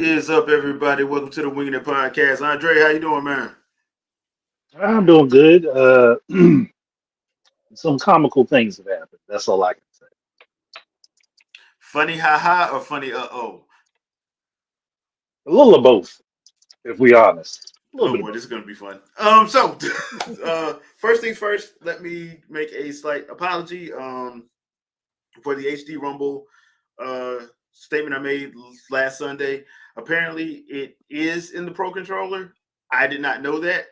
What is up, everybody? Welcome to the Wingin podcast. Andre, how you doing, man? I'm doing good. Some comical things have happened. That's all I can say. Funny haha or funny oh? A little of both, if we honest. A little Oh bit of boy, this both. is gonna be fun. First things first, let me make a slight apology for the HD Rumble statement I made last Sunday. Apparently, it is in the Pro Controller. I did not know that.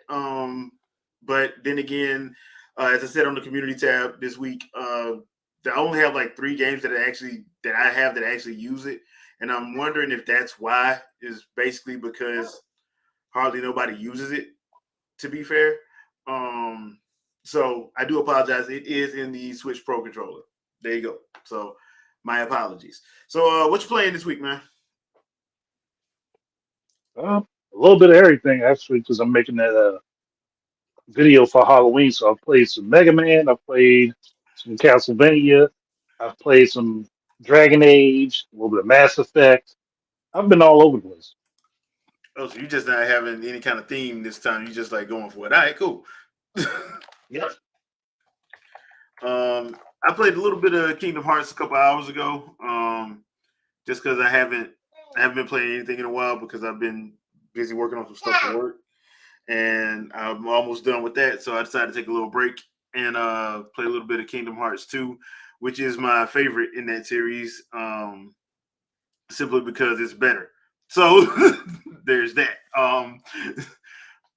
But then again, as I said on the community tab this week, I only have like three games that I have that actually use it, and I'm wondering if that's why. Is basically because hardly nobody uses it. To be fair, um, so I do apologize. It is in the Switch Pro controller. There you go. So my apologies. So what you playing this week, man? A little bit of everything, actually, because I'm making that video for Halloween. So I've played some Mega Man. I've played some Castlevania. I've played some Dragon Age, a little bit of Mass Effect. I've been all over the place. Oh, so you just not having any kind of theme this time. You just like going for it. All right, cool. Yep. I played a little bit of Kingdom Hearts a couple hours ago. Just because I haven't been playing anything in a while because I've been busy working on some stuff for work, and I'm almost done with that. So I decided to take a little break and play a little bit of Kingdom Hearts 2, which is my favorite in that series, simply because it's better. So there's that.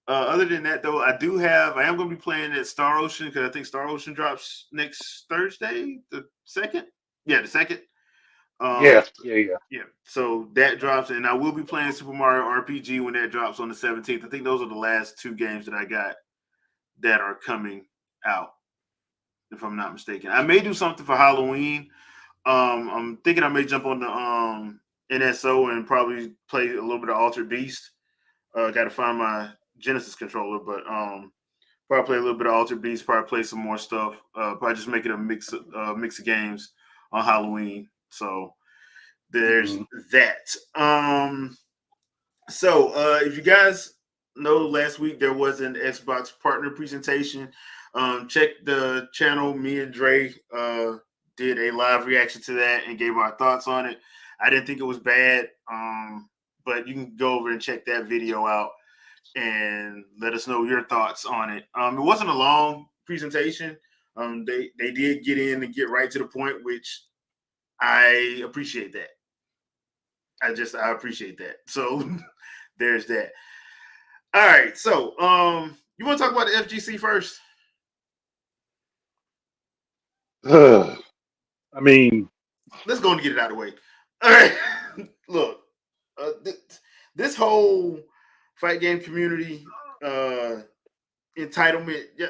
Other than that, though, I am going to be playing at Star Ocean because I think Star Ocean drops next Thursday, the second. Yeah, the second. Um, Yeah, yeah, yeah. yeah, so that drops, and I will be playing Super Mario RPG when that drops on the 17th. I think those are the last two games that I got that are coming out, if I'm not mistaken. I may do something for Halloween. I'm thinking I may jump on the NSO and probably play a little bit of Altered Beast. Got to find my Genesis controller, but probably play a little bit of Altered Beast. Probably play some more stuff. Probably just make it a mix of games on Halloween. So there's Hmm. that. So if you guys know, last week there was an Xbox partner presentation. Check the channel. Me and Dre did a live reaction to that and gave our thoughts on it. I didn't think it was bad, but you can go over and check that video out and let us know your thoughts on it. It wasn't a long presentation. They did get in and get right to the point, which I appreciate that. I appreciate that. So there's that. All right. So you want to talk about the FGC first? I mean, Let's go and get it out of the way. All right. Look, uh, th- this whole fight game community uh entitlement. Yeah,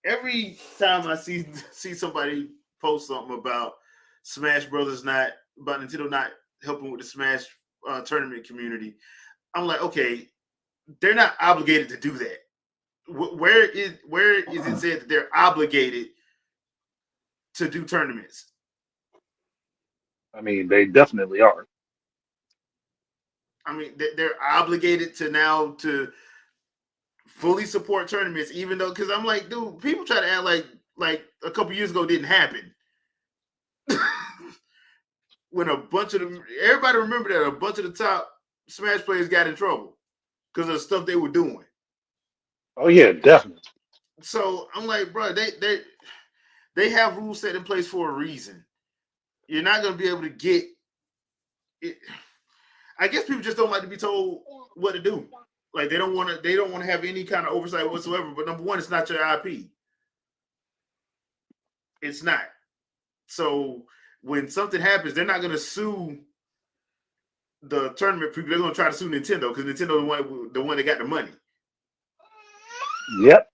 every time I see somebody post something about Smash Brothers not about Nintendo not helping with the Smash tournament community, I'm like, okay, they're not obligated to do that. Where is it said that they're obligated to do tournaments? they definitely are. I mean, they're obligated to now to fully support tournaments, even though because I'm like, dude, people try to act like a couple years ago didn't happen. When a bunch of them, everybody remember that a bunch of the top Smash players got in trouble because of the stuff they were doing. Oh yeah, definitely. So I'm like, bro, they have rules set in place for a reason. You're not gonna be able to get it. I guess people just don't like to be told what to do. Like they don't want to have any kind of oversight whatsoever. But number one, it's not your IP. It's not. So when something happens, they're not gonna sue the tournament people. They're gonna try to sue Nintendo because Nintendo the one that got the money. Yep.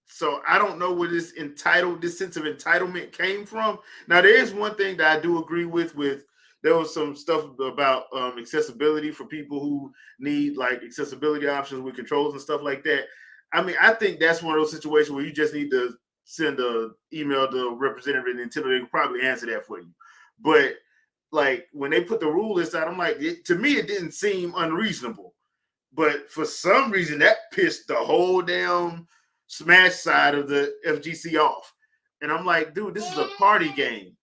So I don't know where this sense of entitlement came from. Now there is one thing that I do agree with there was some stuff about accessibility for people who need like accessibility options with controls and stuff like that. I mean, I think that's one of those situations where you just need to send a email to a representative at Nintendo. They can probably answer that for you. But like when they put the rule list out, I'm like, to me, it didn't seem unreasonable. But for some reason, that pissed the whole damn Smash side of the FGC off. And I'm like, dude, this is a party game.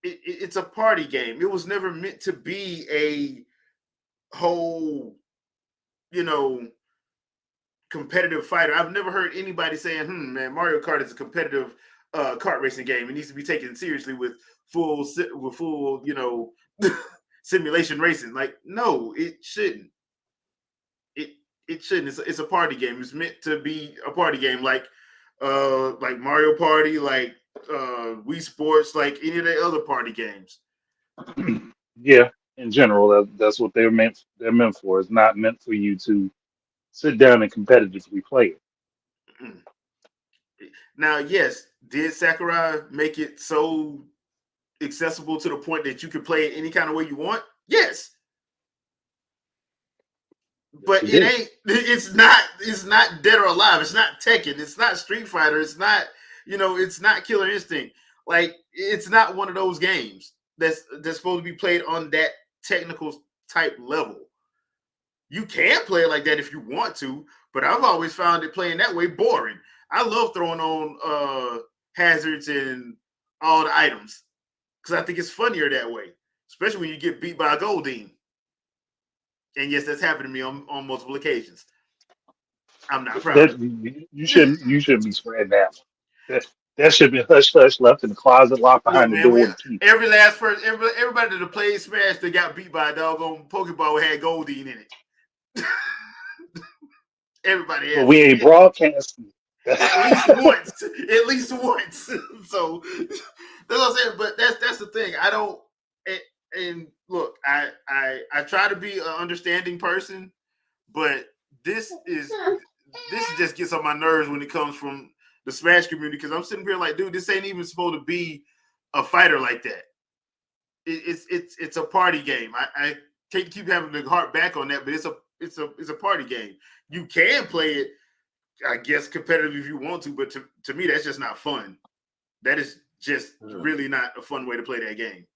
It's a party game. It was never meant to be a whole, you know, competitive fighter. I've never heard anybody saying, man, Mario Kart is a competitive kart racing game. It needs to be taken seriously with full, you know, simulation racing. Like, no, it shouldn't. It shouldn't. It's a party game. It's meant to be a party game, like Mario Party, like Wii Sports, like any of the other party games. Yeah, in general, that's what they're meant. They're meant for. It's not meant for you to sit down and competitively play it. Mm. Now, yes, did Sakurai make it so accessible to the point that you could play it any kind of way you want? Yes. But it ain't. It's not Dead or Alive. It's not Tekken. It's not Street Fighter. It's not. It's not Killer Instinct. Like, it's not one of those games that's supposed to be played on that technical type level. You can play it like that if you want to, but I've always found it playing that way boring. I love throwing on hazards and all the items because I think it's funnier that way, especially when you get beat by a Goldeen. And yes, that's happened to me on multiple occasions. I'm not proud of That you shouldn't be spreading that. That should be hush hush, left in the closet, locked Look, behind the man, door, and key. every last person, everybody that played Smash that got beat by a doggone Pokeball had Goldeen in it. Everybody But has we ain't broadcasting. at least once. At least once. So that's what I'm saying. But that's the thing. I don't. And look, I try to be an understanding person, but this just gets on my nerves when it comes from the Smash community because I'm sitting here like, dude, this ain't even supposed to be a fighter like that. It's a party game. I can't keep having to harp back on that, but it's a party game. You can play it, I guess, competitive if you want to, but to me, that's just not fun. That is just really not a fun way to play that game.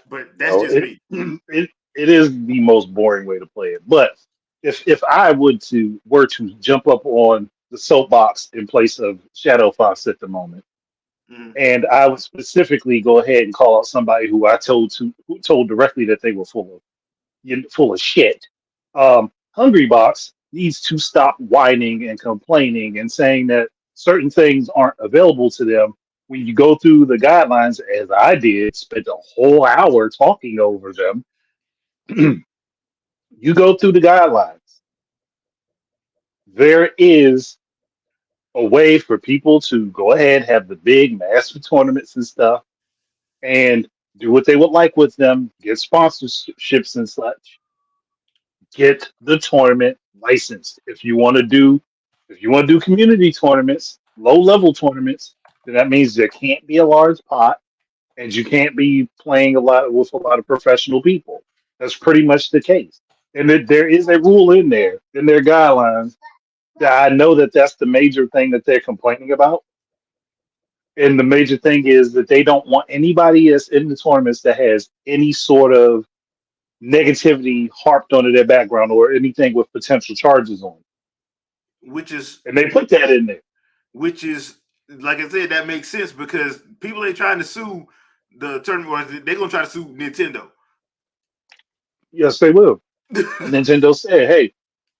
But that's just me. It is the most boring way to play it. But if I were to jump up on the soapbox in place of Shadow Fox at the moment, and I would specifically go ahead and call out somebody who who told directly that they were full of shit. Hungry Box needs to stop whining and complaining and saying that certain things aren't available to them. When you go through the guidelines, as I did, spent a whole hour talking over them. You go through the guidelines. There is a way for people to go ahead, have the big master tournaments and stuff, and do what they would like with them, get sponsorships and such. Get the tournament licensed. If you want to do community tournaments, low level tournaments, then that means there can't be a large pot and you can't be playing with a lot of professional people. That's pretty much the case. And there is a rule in their guidelines that I know that that's the major thing that they're complaining about. And the major thing is that they don't want anybody that's in the tournaments that has any sort of negativity harped onto their background or anything with potential charges on it. Which is And they put that in there. Which is, like I said, that makes sense because people ain't trying to sue the tournament. They're gonna try to sue Nintendo. Yes, they will. And Nintendo said, hey,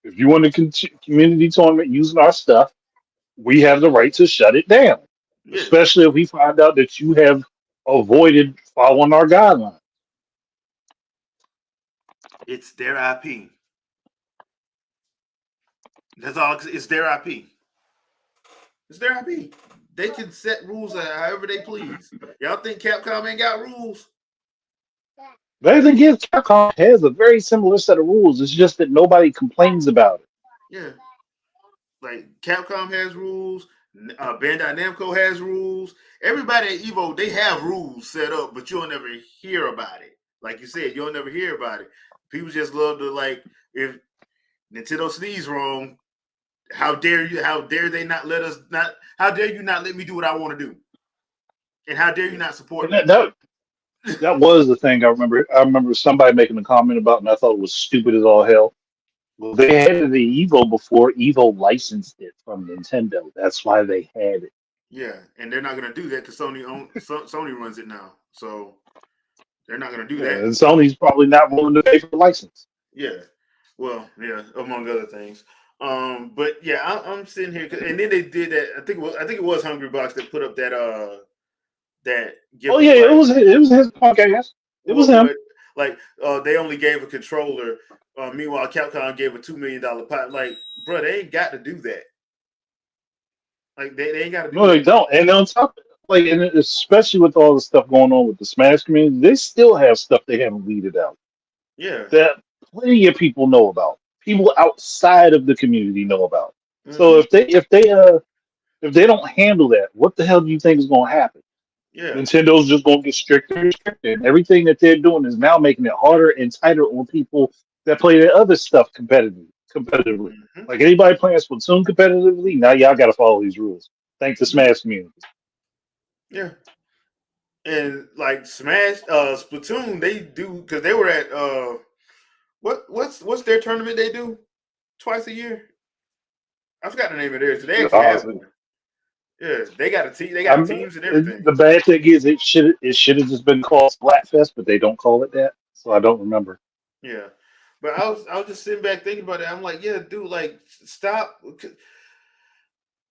if you want to community tournament using our stuff, we have the right to shut it down. Yeah, Especially if we find out that you have avoided following our guidelines. it's their IP. That's all. It's their IP. It's their IP. They can set rules however they please. Y'all think Capcom ain't got rules? But the thing is, Capcom has a very similar set of rules. It's just that nobody complains about it. Yeah, like Capcom has rules. Bandai Namco has rules. Everybody at Evo, they have rules set up, but you'll never hear about it. Like you said, you'll never hear about it. People just love to, like, if Nintendo sneeze wrong, how dare you? How dare they not let us not? How dare you not let me do what I want to do? And how dare you not support And me? That was the thing I remember. I remember somebody making a comment about, and I thought it was stupid as all hell. Well, they had the Evo before Evo licensed it from Nintendo. That's why they had it. Yeah, and they're not gonna do that because Sony runs it now, so they're not gonna do Yeah, that. and Sony's probably not willing to pay for the license. Yeah, well, yeah, among other things. But yeah, I'm sitting here, and then they did that. I think it was Hungry Box that put up that Oh give yeah, a like it was his podcast. It was him. what like they only gave a controller. Meanwhile, Capcom gave a $2 million pot. Like, bro, they ain't got to do that. Like, they ain't got to do No, they that. don't. And on top, like, and especially with all the stuff going on with the Smash community, they still have stuff they haven't weeded out Yeah. that plenty of people know about. People outside of the community know about. So Hmm. if they don't handle that, what the hell do you think is going to happen? Yeah. Nintendo just going to get stricter and stricter. And everything that they're doing is now making it harder and tighter on people that play their other stuff competitively. Hmm. Like anybody playing Splatoon competitively, now y'all got to follow these rules. Thanks to Smash community. Yeah. And like Smash, Splatoon, they do because they were at what's their tournament they do twice a year. I forgot the name of theirs. They Yeah, actually have honestly, one. Yeah, they got a team. They got teams and everything. the bad thing is it should have just been called Splatfest, but they don't call it that, so I don't remember. Yeah, but I was just sitting back thinking about it. I'm like, yeah, dude, like stop.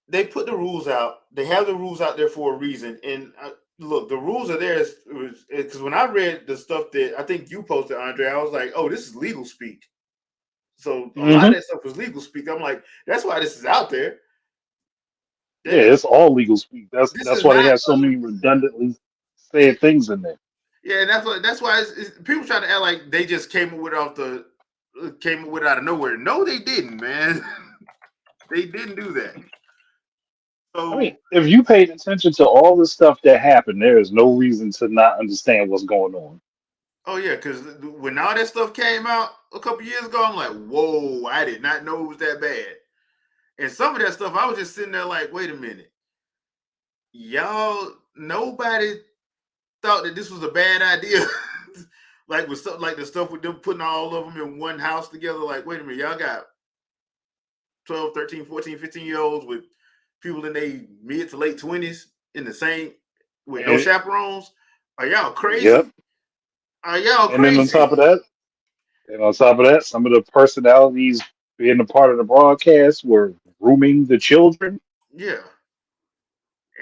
They put the rules out. They have the rules out there for a reason. And look, the rules are there because when I read the stuff that I think you posted, Andre, I was like, oh, this is legal speak. So a lot of Hmm. that stuff was legal speak. I'm like, that's why this is out there. Yeah, That it's all legal speak. this That's is why they not. have so many redundantly said things in there. Yeah, and that's why people try to act like they just came up with it out of nowhere. No, they didn't, man. They didn't do that. I mean, So, if you paid attention to all the stuff that happened, there is no reason to not understand what's going on. oh yeah, because when all that stuff came out a couple years ago, I'm like, whoa, I did not know it was that bad. And some of that stuff, I was just sitting there like, wait a minute, y'all, nobody thought that this was a bad idea. Like with stuff like the stuff with them putting all of them in one house together. Like, wait a minute, y'all got 12, 13, 14, 15-year olds with people in their mid to late 20s in the same with no And chaperones. Are y'all yep. crazy? Are y'all And then on crazy? top of that, some of the personalities being a part of the broadcast were grooming the children. Yeah.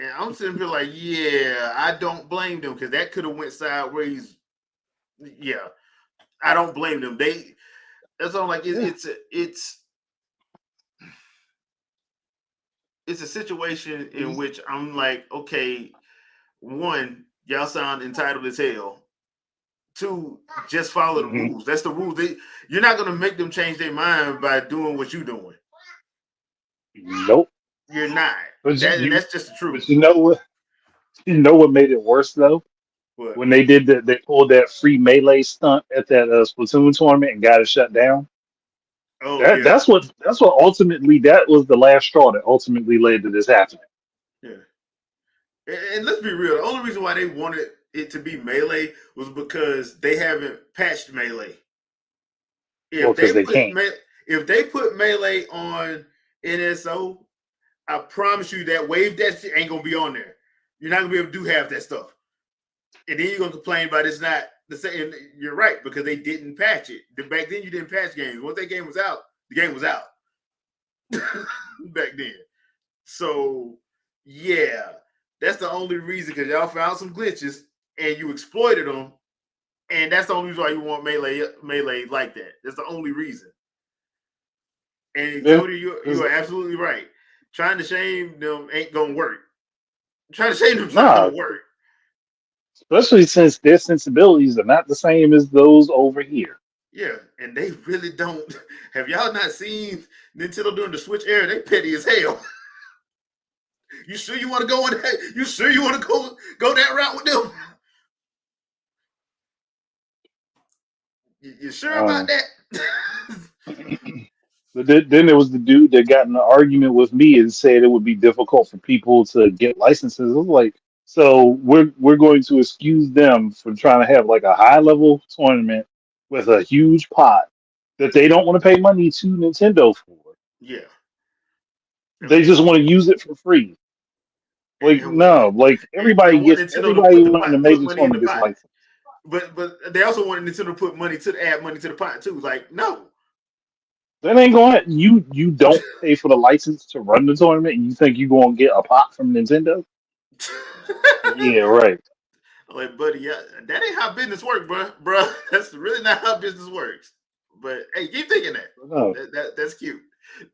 And I'm sitting here like, yeah, I don't blame them because that could have went sideways. Yeah, I don't blame them. That's all. Like Yeah. it's a situation in which I'm like, okay, one, y'all sound entitled as hell. Two, just follow the Hmm. rules. That's the rules. You're not gonna make them change their mind by doing what you're doing. Nope. You're not. But And you, that's just the but truth. you know what? You know what made it worse though? But When they pulled that free melee stunt at that Splatoon tournament and got it shut down. oh yeah, That's what ultimately that was the last straw that ultimately led to this happening. yeah. And let's be real. The only reason why they wanted it to be melee was because they haven't patched melee. Well, If because they they put can't. if they put melee on NSO, I promise you that wave that shit ain't gonna be on there. You're not gonna be able to do half that stuff, and then you're gonna complain about it's not the same. You're right because they didn't patch it. Back then, you didn't patch games. Once that game was out, the game was out back then. So yeah, that's the only reason because y'all found some glitches and you exploited them, and that's the only reason why you want melee like that. That's the only reason. And Yeah. Cody, you 'Cause- are absolutely right. Trying to shame them ain't gonna work. Trying to shame them's not nah, gonna work. especially since their sensibilities are not the same as those over here. Yeah, and they really don't. Have y'all not seen Nintendo during the Switch era? They petty as hell. You sure you want to go on that? You sure you want to go that route with them? You sure about Um, that? but then there was the dude that got in an argument with me and said it would be difficult for people to get licenses. I was like, So we're going to excuse them from trying to have like a high level tournament with a huge pot that they don't want to pay money to Nintendo for. Yeah, They just want to use it for free. Like and, no, like and want Nintendo to everybody wanting to make put the money in the tournament gets pot. license. But they also wanted Nintendo to put money to add money to the pot too. Like no, That ain't going. You don't pay for the license to run the tournament, and you think you gonna get a pot from Nintendo? Yeah, right. I'm like buddy, yeah, that ain't how business works, bro. That's really not how business works. But hey, keep thinking that. No. That's cute.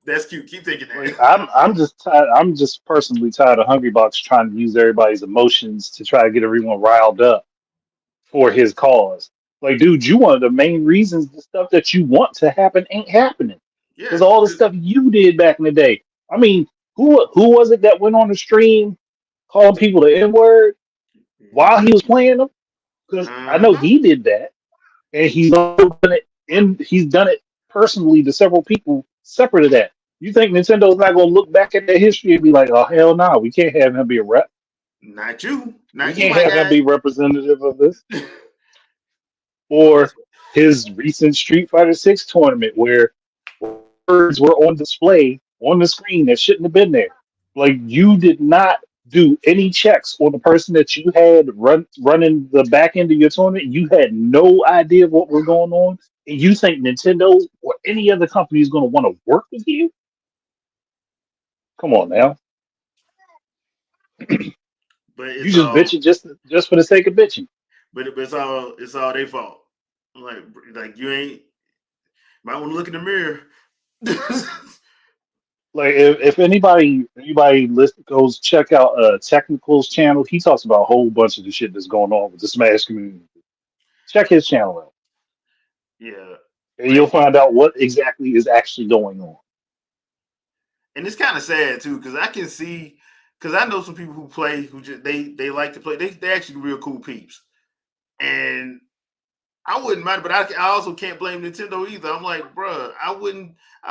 That's cute. Keep thinking Like that. I'm just tired. I'm just personally tired of Hungry Box trying to use everybody's emotions to try to get everyone riled up for his cause. Like, dude, you one of the main reasons the stuff that you want to happen ain't happening because Yeah, all the stuff you did back in the day. I mean, who was it that went on the stream calling people the N word while he was playing them? Because I know uh-huh. he did that, and he's also done it. And he's done it personally to several people separate of that. You think Nintendo's not going to look back at their history and be like, "Oh hell no, we can't have him be a rep. Not you, We not you, can't my have him guy. be representative of this." Oh, Or that's his recent Street Fighter Six tournament where words were on display on the screen that shouldn't have been there. Like you did not do any checks on the person that you had running the back end of your tournament. You had no idea what was going on, and you think Nintendo or any other company is going to want to work with you? Come on now, but you it's just all bitching just for the sake of bitching. but it's all their fault. Like you ain't might want to look in the mirror. Like if anybody goes check out Technical's channel, he talks about a whole bunch of the shit that's going on with the Smash community. Check his channel out, Yeah, and you'll like, find out what exactly is actually going on. and it's kind of sad too because I can see because I know some people who play who just they like to play. They actually real cool peeps, and I wouldn't mind, but I also can't blame Nintendo either. I'm like, bruh, I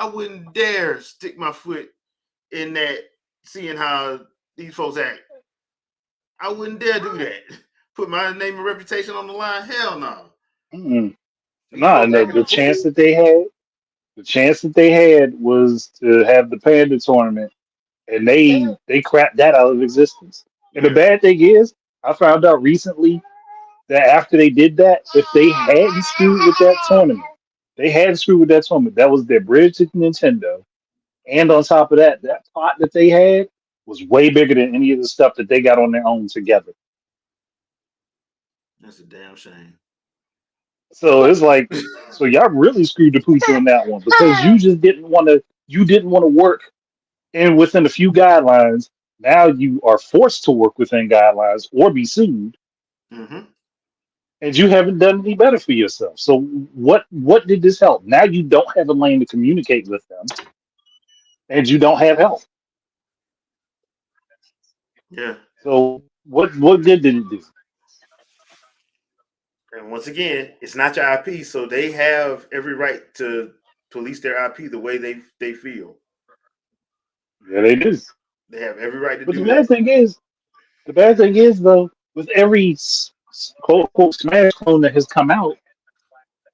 wouldn't dare stick my foot in that, seeing how these folks act. I wouldn't dare do that. Put my name and reputation on the line. Hell no. Mm-mm. These Nah, folks and acting the a chance fool. that they had, the chance that they had was to have the Panda tournament, and they crapped that out of existence. And the Yeah, bad thing is, I found out recently that after they did that, if they hadn't screwed with that tournament, they had screwed with that tournament. That was their bridge to Nintendo. And on top of that, that pot that they had was way bigger than any of the stuff that they got on their own together. that's a damn shame. So it's like, so y'all really screwed the pooch on that one because you didn't want to work in within a few guidelines. Now you are forced to work within guidelines or be sued, Mm-hmm. and you haven't done any better for yourself. So what did this help? Now you don't have a lane to communicate with them, and you don't have help. Yeah. So what good did it do? And once again, it's not your IP, so they have every right to police their IP the way they feel. Yeah, they do. They have every right to But do that. the bad thing is though, with every quote unquote Smash clone that has come out,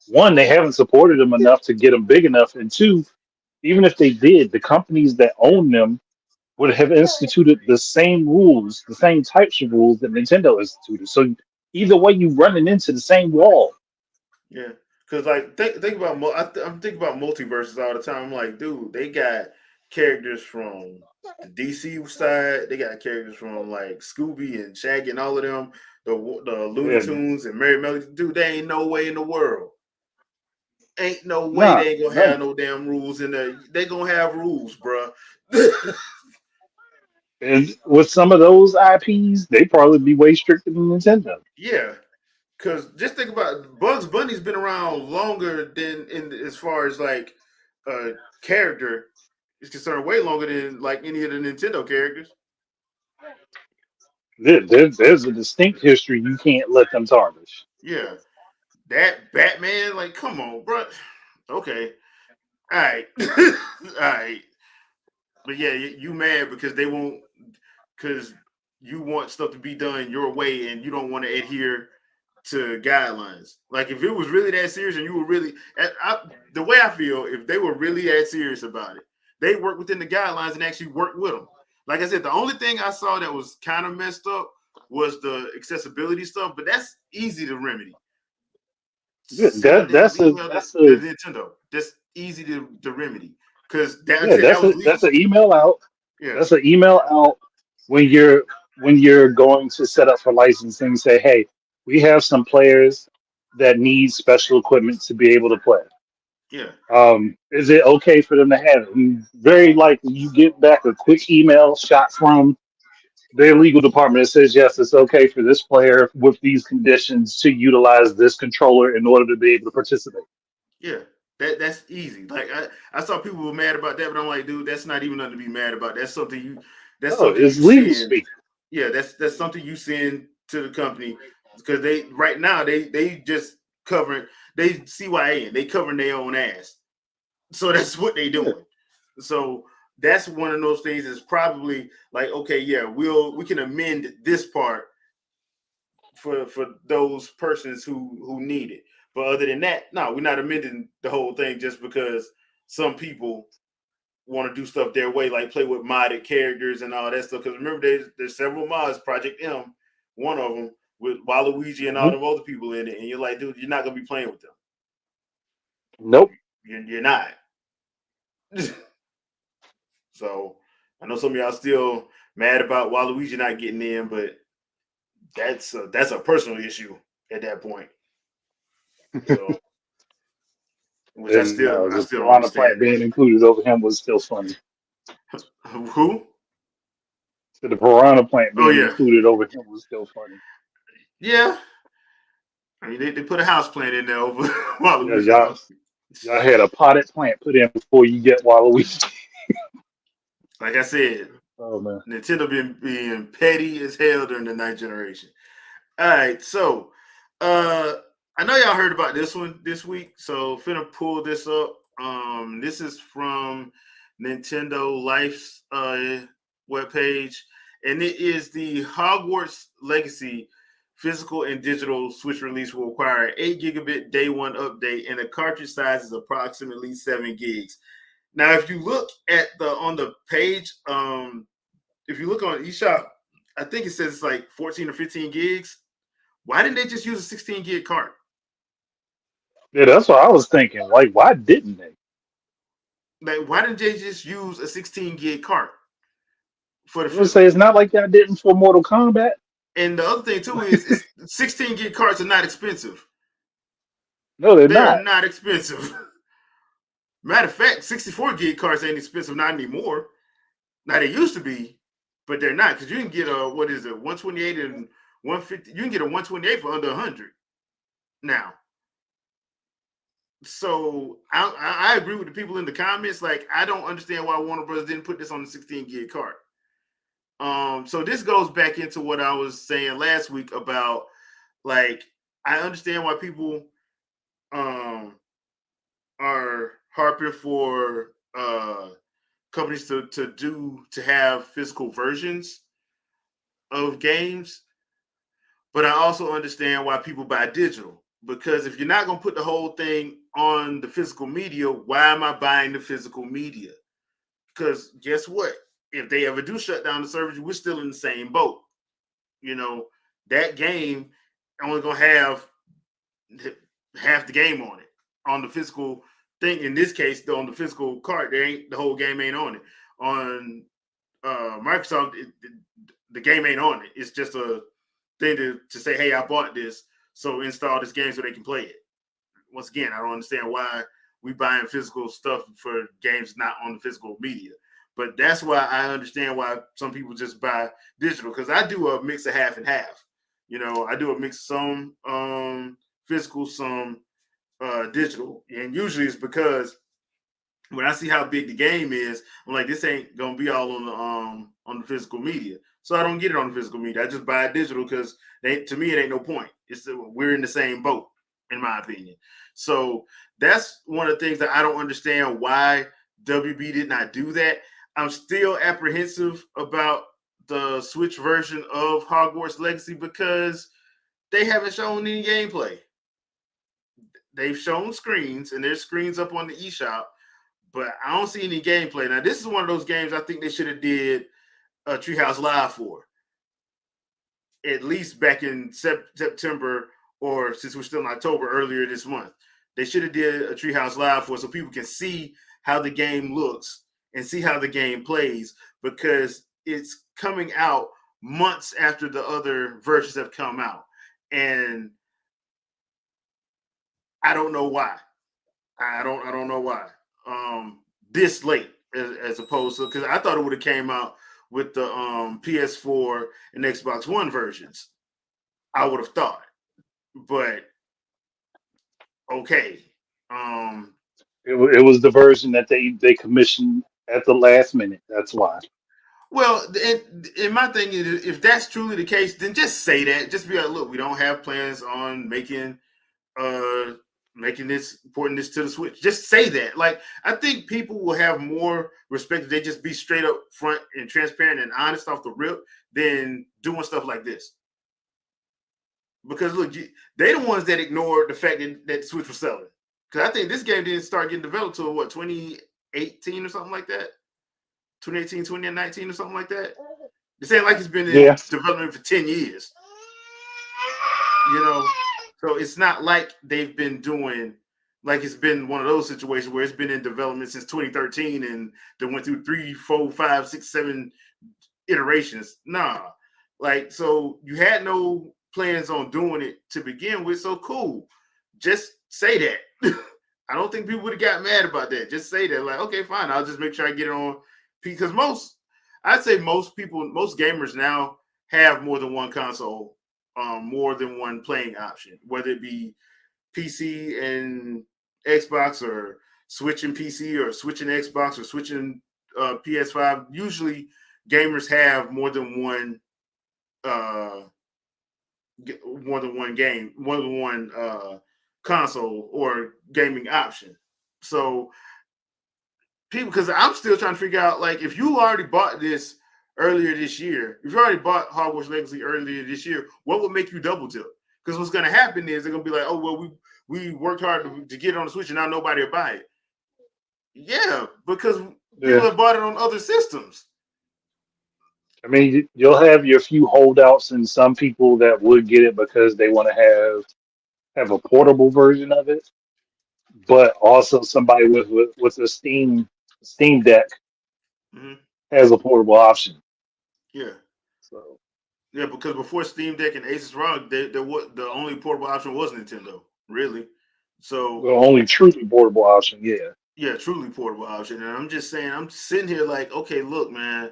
one, they haven't supported them enough to get them big enough, and two, even if they did, the companies that own them would have instituted the same rules, the same types of rules that Nintendo instituted. So either way, you running into the same wall. Yeah, because like think about I'm thinking about multiverses all the time. I'm like, dude, they got characters from the DC side. They got characters from like Scooby and Shaggy and all of them. The Looney Yeah, Tunes and Mary Melody. Dude, there ain't no way in the world. Ain't no way nah, they ain't gonna none. have no damn rules in there. They gonna have rules, bruh. And with some of those IPs, they probably be way stricter than Nintendo. Yeah, because just think about Bugs Bunny's been around longer than in as far as like uh character is concerned, way longer than like any of the Nintendo characters. There's a distinct history you can't let them tarnish. Yeah, that Batman, like, come on, bro. Okay, all right, all right, but yeah, you mad because they won't because you want stuff to be done your way and you don't want to adhere to guidelines. Like if it was really that serious and you were really, the way I feel, if they were really that serious about it, they work within the guidelines and actually work with them. Like I said, the only thing I saw that was kind of messed up was the accessibility stuff, but that's easy to remedy. Yeah, Send an email that's to a Nintendo. That's easy to remedy because that like I yeah, said, that was legal. that's an email out. Yeah, That's an email out when you're going to set up for licensing. Say, hey, we have some players that need special equipment to be able to play. yeah, Is it okay for them to have it? And very likely, you get back a quick email shot from their legal department that says yes, it's okay for this player with these conditions to utilize this controller in order to be able to participate. yeah. That's easy. Like I saw people were mad about that, but I'm like, dude, that's not even nothing to be mad about. That's No, something it's you legal send. speak. Yeah, that's something you send to the company because they right now they just covering they CYA and they covering their own ass. So that's what they Yeah. doing. So that's one of those things is probably like, okay, yeah, we can amend this part for those persons who need it. But other than that, no, we're not amending the whole thing just because some people want to do stuff their way, like play with modded characters and all that stuff. Because remember, there's several mods, Project M, one of them with Waluigi and all Mhm. them other people in it, and you're like, dude, you're not gonna be playing with them. Nope. You're not. So I know some of y'all still mad about Waluigi not getting in, but that's a personal issue at that point. So which And I the still don't piranha understand. plant being included over him was still funny. Who? So the piranha plant Oh being yeah, included over him was still funny. yeah. I mean, they put a house plant in there over Yeah, Waluigi. y'all had a potted plant put in before you get Waluigi. Like I said, Oh man. Nintendo been being petty as hell during the ninth generation. All right, so I know y'all heard about this one this week, so finna pull this up. This is from Nintendo Life's webpage, and it is the Hogwarts Legacy physical and digital Switch release will require an 8 gigabit day one update, and the cartridge size is approximately 7 gigs. Now, if you look at the on the page, if you look on eShop, I think it says it's like 14 or 15 gigs. Why didn't they just use a 16 gig cart? Yeah, that's what I was thinking. Like, why didn't they? Like, why didn't they just use a 16 gig cart for the I would say physical? it's not like y'all didn't for Mortal Kombat. And the other thing too is, 16 gig carts are not expensive. No, they're They are not. not expensive. Matter of fact, 64 gig carts ain't expensive not anymore. Now they used to be, but they're not because you can get a what is it 128 and 150. You can get a 128 for under 100 now. So I agree with the people in the comments. Like I don't understand why Warner Brothers didn't put this on the 16 gig cart. So this goes back into what I was saying last week about like I understand why people um are harping for companies to have physical versions of games, but I also understand why people buy digital. Because if you're not gonna put the whole thing on the physical media, why am I buying the physical media? Because guess what? If they ever do shut down the servers, we're still in the same boat. You know, that game only gonna have half the game on it on the physical thing. In this case, on the physical card, there ain't the whole game ain't on it. On Microsoft, the game ain't on it. It's just a thing to say, hey, I bought this, so install this game so they can play it. Once again, I don't understand why we buying physical stuff for games not on the physical media. But that's why I understand why some people just buy digital because I do a mix of half and half. You know, I do a mix some physical, some digital, and usually it's because when I see how big the game is, I'm like, this ain't gonna be all on the physical media. So I don't get it on the physical media. I just buy it digital because to me it ain't no point. We're in the same boat, in my opinion. So that's one of the things that I don't understand why WB did not do that. I'm still apprehensive about the Switch version of Hogwarts Legacy because they haven't shown any gameplay. They've shown screens, and there's screens up on the eShop, but I don't see any gameplay. Now, this is one of those games I think they should have did a Treehouse Live for, at least back in September, or since we're still in October, earlier this month. They should have did a Treehouse Live for so people can see how the game looks and see how the game plays, because it's coming out months after the other versions have come out. And I don't know why. I don't know why. This late, as opposed to, because I thought it would have came out with the PS4 and Xbox One versions. I would have thought, but okay. It was the version that they commissioned at the last minute. That's why. Well, and my thing is, if that's truly the case, then just say that. Just be like, look, we don't have plans on making this, porting this to the Switch. Just say that. Like, I think people will have more respect if they just be straight up front and transparent and honest off the rip than doing stuff like this. Because look, they the ones that ignored the fact that Switch was selling. Because I think this game didn't start getting developed till what, 2018 or something like that? 2018, 2019 or something like that? It's ain't like it's been in development for 10 years. You know? So it's not like they've been doing, like it's been one of those situations where it's been in development since 2013 and they went through 3, 4, 5, 6, 7 iterations. Nah. Like, so you had no plans on doing it to begin with, so cool. Just say that. I don't think people would have got mad about that. Just say that, like, okay, fine, I'll just make sure I get it on. Because I'd say most gamers now have more than one console, more than one playing option, whether it be PC and Xbox, or switching PC, or switching Xbox, or switching PS5. Usually gamers have more than one console or gaming option. So people, because I'm still trying to figure out, like, if you already bought this earlier this year, if you already bought Hogwarts Legacy earlier this year, what would make you double dip? Because what's going to happen is they're going to be like, oh, well, we worked hard to get it on the Switch and now nobody will buy it. Yeah, because people have bought it on other systems. I mean, you'll have your few holdouts and some people that would get it because they want to have a portable version of it, but also somebody with a Steam Deck has a portable option. Yeah. So yeah, because before Steam Deck and Asus ROG, the only portable option was Nintendo, really. So the only truly portable option, yeah, truly portable option. And I'm just saying, I'm sitting here like, okay, look, man,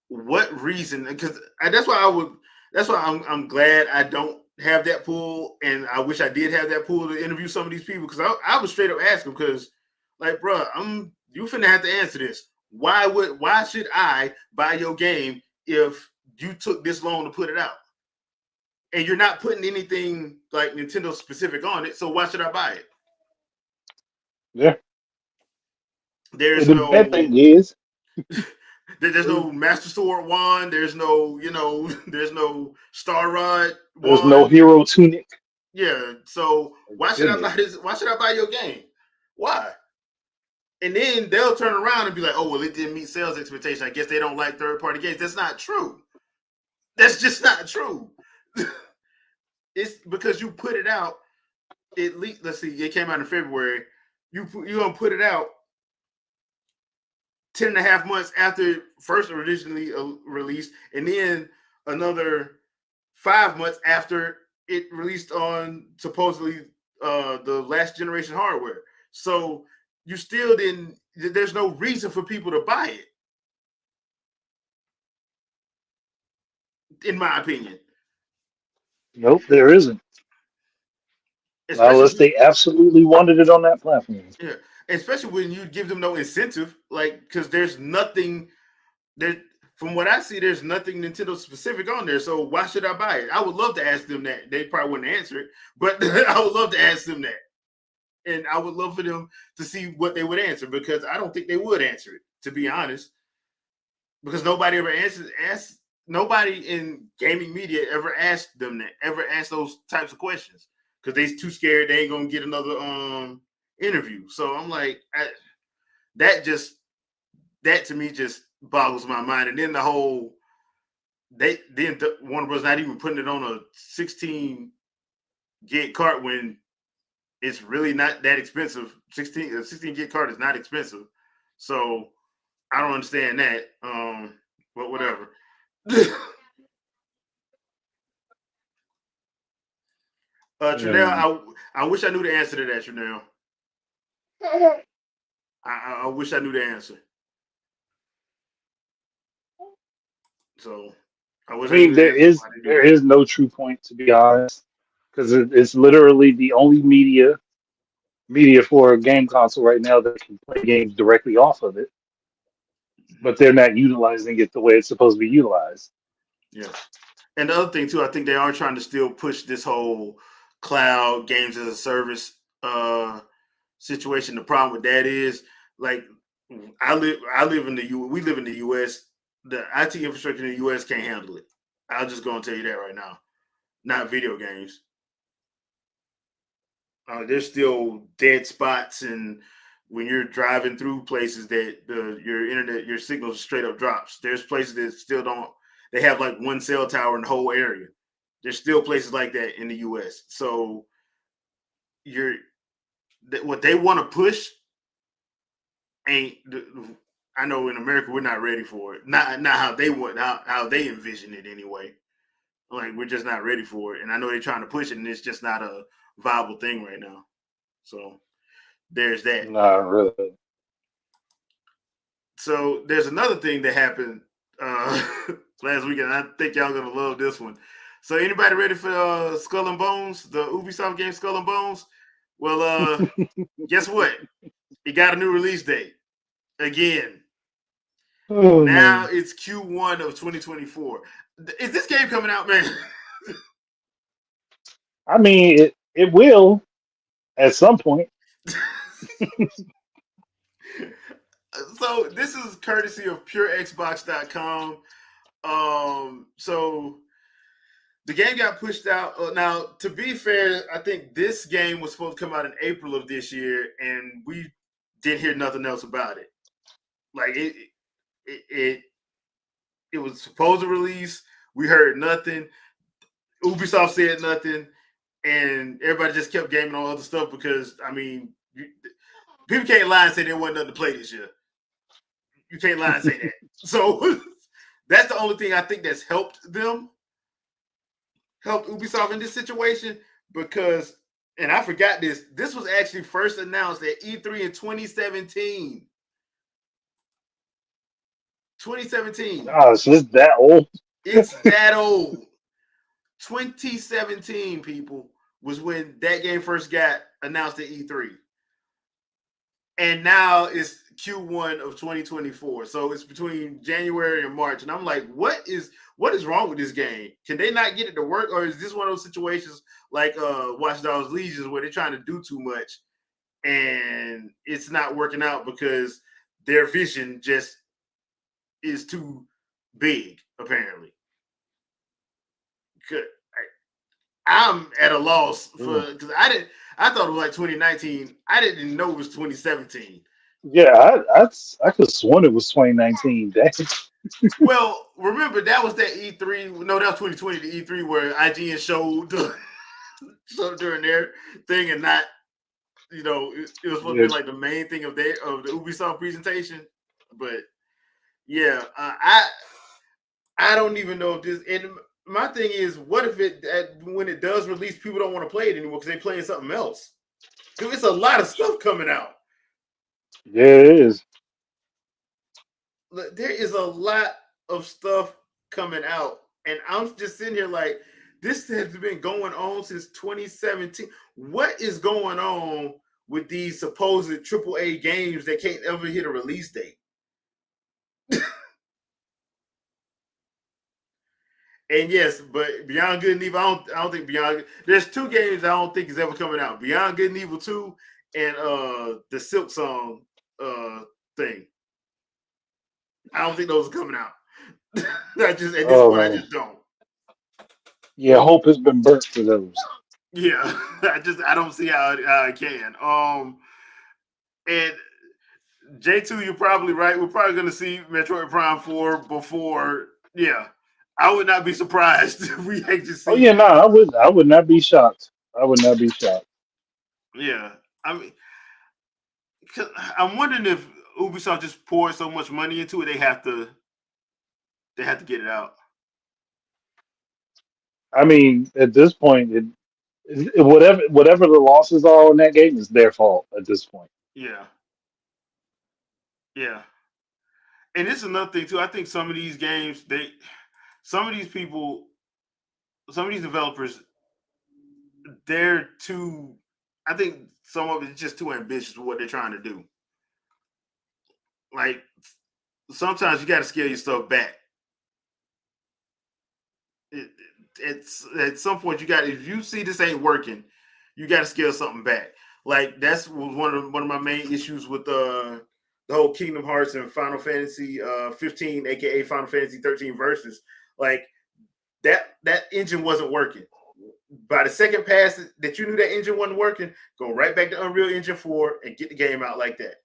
what reason? Because that's why I'm glad I don't have that pool, and I wish I did have that pool to interview some of these people, because I was straight up asking, because, like, bro, you finna have to answer this. Why should I buy your game if you took this long to put it out, and you're not putting anything like Nintendo specific on it? So why should I buy it? Yeah. There's the bad thing is there's no Master Sword wand. There's no, there's no Star Rod wand. There's no hero tunic. Yeah. So why should I buy this? Why should I buy your game? Why? And then they'll turn around and be like, oh, well, it didn't meet sales expectations. I guess they don't like third-party games. That's not true. That's just not true. It's because you put it out, at least, let's see, it came out in February. You're going to put it out 10 and a half months after first originally released, and then another 5 months after it released on supposedly the last generation hardware. So you still didn't, there's no reason for people to buy it, in my opinion. Nope, there isn't. Unless they absolutely wanted it on that platform. Yeah, especially when you give them no incentive, like, because there's nothing that, from what I see, there's nothing Nintendo specific on there. So why should I buy it? I would love to ask them that. They probably wouldn't answer it, but I would love to ask them that. And I would love for them to see what they would answer, because I don't think they would answer it, to be honest. Because nobody ever asked nobody in gaming media ever asked them that, ever asked those types of questions because they too scared they ain't gonna get another interview. So I'm like, that to me just boggles my mind. And then the whole Warner Bros. Not even putting it on a 16 gig cart when it's really not that expensive. 16 gig cart is not expensive, so I don't understand that. But whatever. Trinell, I wish I knew the answer to that, Trinell. I wish I knew the answer. So I mean, there is no true point, to be honest, because it's literally the only media for a game console right now that can play games directly off of it, but they're not utilizing it the way it's supposed to be utilized. Yeah. And the other thing too, I think they are trying to still push this whole cloud games as a service situation. The problem with that is, like, we live in the US. The IT infrastructure in the US can't handle it. I'll just go and tell you that right now. Not video games. There's still dead spots, and when you're driving through places that your signal straight up drops. There's places that still don't. They have like one cell tower in the whole area. There's still places like that in the U.S. So what they want to push ain't. I know in America we're not ready for it. Not how they want, how they envision it anyway. Like, we're just not ready for it. And I know they're trying to push it, and it's just not a viable thing right now. So there's that. Not really. So there's another thing that happened last weekend. I think y'all gonna love this one. So anybody ready for Skull and Bones, the Ubisoft game Skull and Bones? Well, guess what? It got a new release date again. Oh, now man. It's Q1 of 2024. Is this game coming out, man? I mean, it will at some point. So this is courtesy of PureXbox.com. So the game got pushed out. Now, to be fair, I think this game was supposed to come out in April of this year, and we didn't hear nothing else about it. Like, it was supposed to release. We heard nothing. Ubisoft said nothing, and everybody just kept gaming on other stuff because, I mean, people can't lie and say there wasn't nothing to play this year. You can't lie and say that. So that's the only thing I think that's helped Ubisoft in this situation, because, and I forgot this was actually first announced at E3 in 2017. 2017. Oh, so it's that old? It's that old. 2017, people, was when that game first got announced at E3. And now it's Q1 of 2024. So it's between January and March. And I'm like, what is wrong with this game? Can they not get it to work? Or is this one of those situations like Watch Dogs Legion where they're trying to do too much and it's not working out because their vision just is too big, apparently? I'm at a loss because I thought it was like 2019. I didn't know it was 2017. Yeah, I could have sworn it was 2019. Well, remember that was that E3. No, that was 2020, the E3 where IGN showed during their thing, and not, it was supposed to be like the main thing of the Ubisoft presentation. But yeah, I don't even know if this. And my thing is, what if when it does release, people don't want to play it anymore because they're playing something else? Because it's a lot of stuff coming out. Yeah, it is. There is a lot of stuff coming out, and I'm just sitting here like, this has been going on since 2017. What is going on with these supposed AAA games that can't ever hit a release date? And yes, but Beyond Good and Evil, I don't think Beyond. There's two games I don't think is ever coming out: Beyond Good and Evil 2 and the Silk Song thing. I don't think those are coming out. I just at this Oh point I man, just don't. yeah, hope has been burnt for those. Yeah, I don't see how it can. And J2, you're probably right. We're probably going to see Metroid Prime 4 before. Yeah, I would not be surprised if we actually Oh yeah, see. no, I would not be shocked. I would not be shocked. Yeah, I mean, 'cause I'm wondering if Ubisoft just poured so much money into it, they have to get it out. I mean, at this point, whatever the losses are in that game is their fault at this point. Yeah, yeah, and this is another thing too. I think some of these games, some of these people, some of these developers, they're too. I think some of it's just too ambitious for what they're trying to do. Like sometimes you got to scale your stuff back. It, it's at some point you got if you see this ain't working, you got to scale something back. Like that's one of my main issues with the whole Kingdom Hearts and Final Fantasy 15, aka Final Fantasy 13 verses. Like that engine wasn't working. By the second pass that you knew that engine wasn't working, go right back to Unreal Engine 4 and get the game out like that.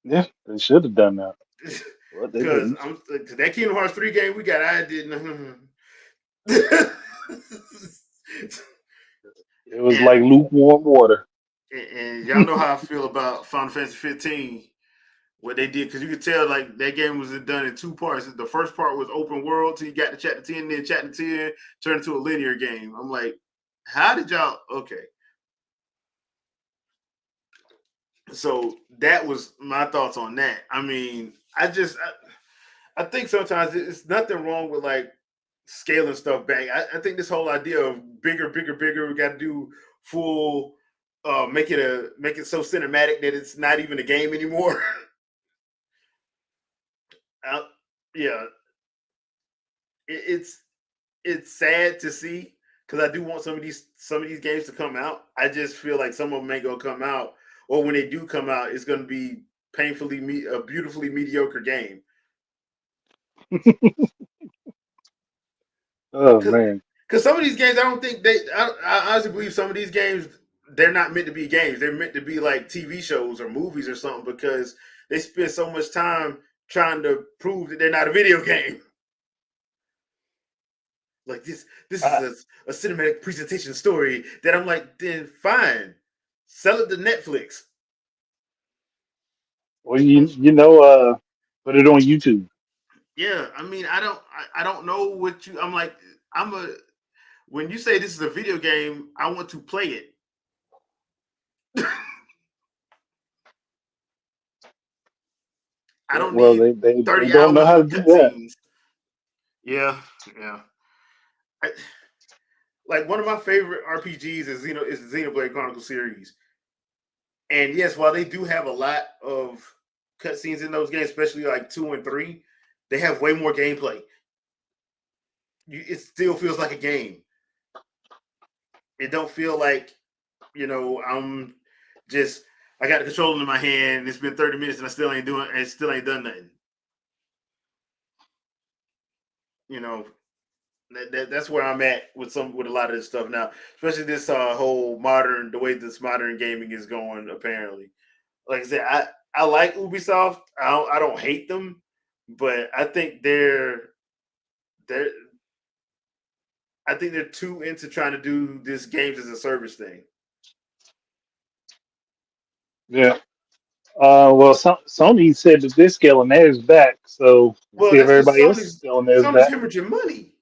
Yeah, they should have done that, but they Because didn't. I'm that Kingdom Hearts 3 game we got, I didn't. It was and like lukewarm water. and y'all know how I feel about Final Fantasy 15. What they did because you could tell like that game was done in two parts. The first part was open world till you got to chapter 10, then chapter 10 turned into a linear game. I'm like, how did y'all? Okay, so that was my thoughts on that. I mean, I think sometimes it's nothing wrong with like scaling stuff back. I think this whole idea of bigger, bigger, bigger. We got to do full. Make it so cinematic that it's not even a game anymore. I, yeah, it's sad to see because I do want some of these games to come out. I just feel like some of them ain't gonna come out, or when they do come out, it's gonna be a beautifully mediocre game. Oh Because man, some of these games, I don't think I honestly believe some of these games they're not meant to be games. They're meant to be like TV shows or movies or something because they spend so much time trying to prove that they're not a video game. Like this is I, a cinematic presentation story that I'm like, then fine, sell it to Netflix. well, Um, put it on YouTube. yeah, I mean, I don't know what you. I'm like, I'm a when you say this is a video game, I want to play it. I Yeah, don't well, need they 30 don't know hours how to of do that. cutscenes. Yeah, yeah. I, like one of my favorite RPGs is the Xenoblade Chronicles series. And yes, while they do have a lot of cutscenes in those games, especially like 2 and 3, they have way more gameplay. It still feels like a game. It don't feel like I'm just I got the controller in my hand. And it's been 30 minutes and I still ain't done nothing. You know that's where I'm at with a lot of this stuff now, especially this whole the way this modern gaming is going. Apparently, like I said, I like Ubisoft. I don't hate them, but they're I think they're too into trying to do this games as a service thing. Yeah. Well, Sony said that they're scaling theirs back, so we'll Well, see if that's because everybody else is scaling theirs Sony's back. hemorrhaging money.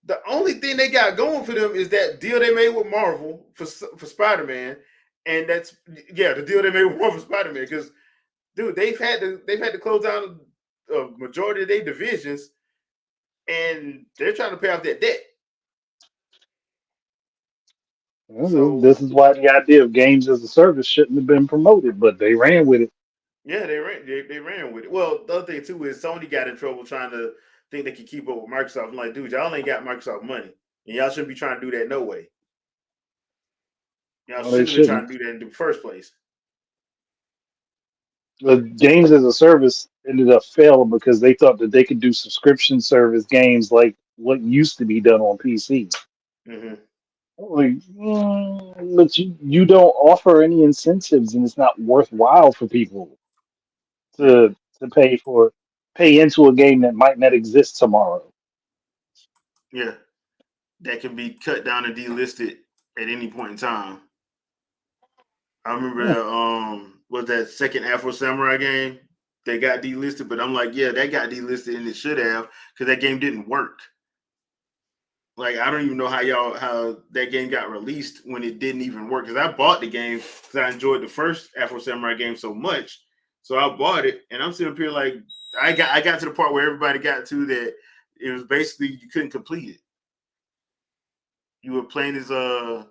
The only thing they got going for them is that deal they made with Marvel for Spider Man, and that's the deal they made with Marvel for Spider Man. Because dude, they've had to close down a majority of their divisions, and they're trying to pay off that debt. Well, this So is why the idea of games as a service shouldn't have been promoted, but they ran with it. yeah, they ran with it. Well, the other thing too is Sony got in trouble trying to think they could keep up with Microsoft. I'm like, dude, y'all ain't got Microsoft money, and y'all shouldn't be trying to do that no way. Y'all No, they shouldn't have been trying shouldn't. to do that in the first place. The games as a service ended up failing because they thought that they could do subscription service games like what used to be done on PC. Hmm. Like, but you don't offer any incentives, and it's not worthwhile for people Yeah, to pay into a game that might not exist tomorrow. yeah, that can be cut down and delisted at any point in time. I remember Yeah. was that second Afro Samurai game that got delisted, but I'm like, yeah, that got delisted and it should have because that game didn't work. Like I don't even know how that game got released when it didn't even work. Because I bought the game because I enjoyed the first Afro Samurai game so much, so I bought it, and I'm sitting up here like I got to the part where everybody got to that it was basically you couldn't complete it. You were playing as I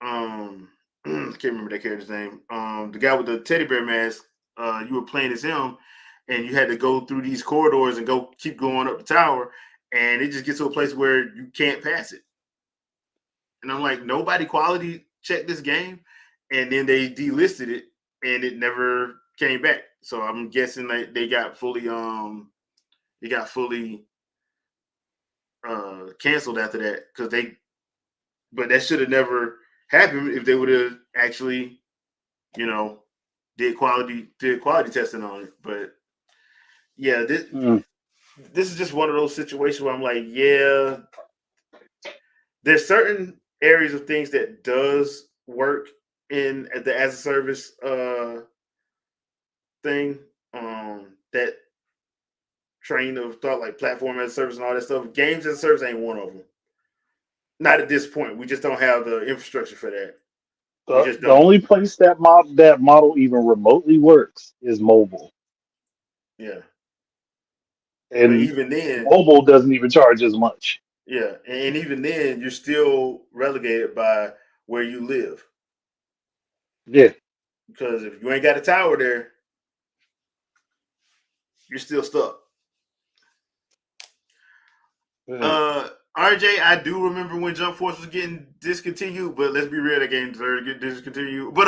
can't remember that character's name. The guy with the teddy bear mask. You were playing as him, and you had to go through these corridors and go keep going up the tower, and it just gets to a place where you can't pass it. And I'm like, nobody quality checked this game, and then they delisted it, and it never came back. So I'm guessing they got fully canceled after that because they. But that should have never happened if they would have actually, you know, did quality testing on it. But yeah, this Mm. this is just one of those situations where I'm like, yeah, there's certain areas of things that does work in the as a service thing. That train of thought like platform as a service and all that stuff. Games as a service ain't one of them. Not at this point. We just don't have the infrastructure for that. We just The don't. only place that model even remotely works is mobile, Yeah. But and even then, mobile doesn't even charge as much. yeah, and even then, you're still relegated by where you live Yeah. because if you ain't got a tower there, you're still stuck. Yeah. Uh, RJ, I do remember when Jump Force was getting discontinued, but let's be real, that game deserved to get discontinued. But